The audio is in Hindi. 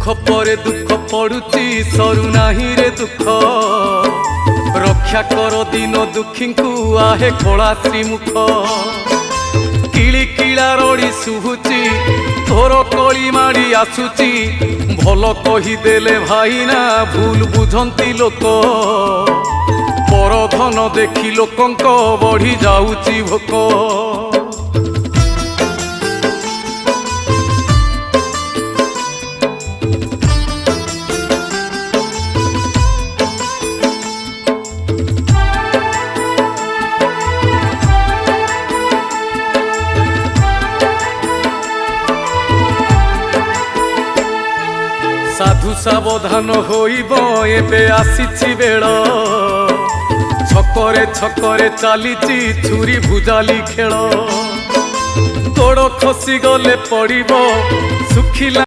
सुख परे दुख पड़ुची सरू नाही रे दुख रक्षा कर दिन दुखी को आहे कला श्रीमुख किली किला रड़ी शुभुची तोर कली माड़ी आसुची भल कहीदेले भाईना भूल बुझंती लोक पर धन देखी लोकंक बढ़ी जाऊची भोक साधु सावधान होइब एबे आसीछि बेल छकरे छकरे चलीची छुरी भुजाली खेल गोड़ खसी गले पड़िब सुखिला।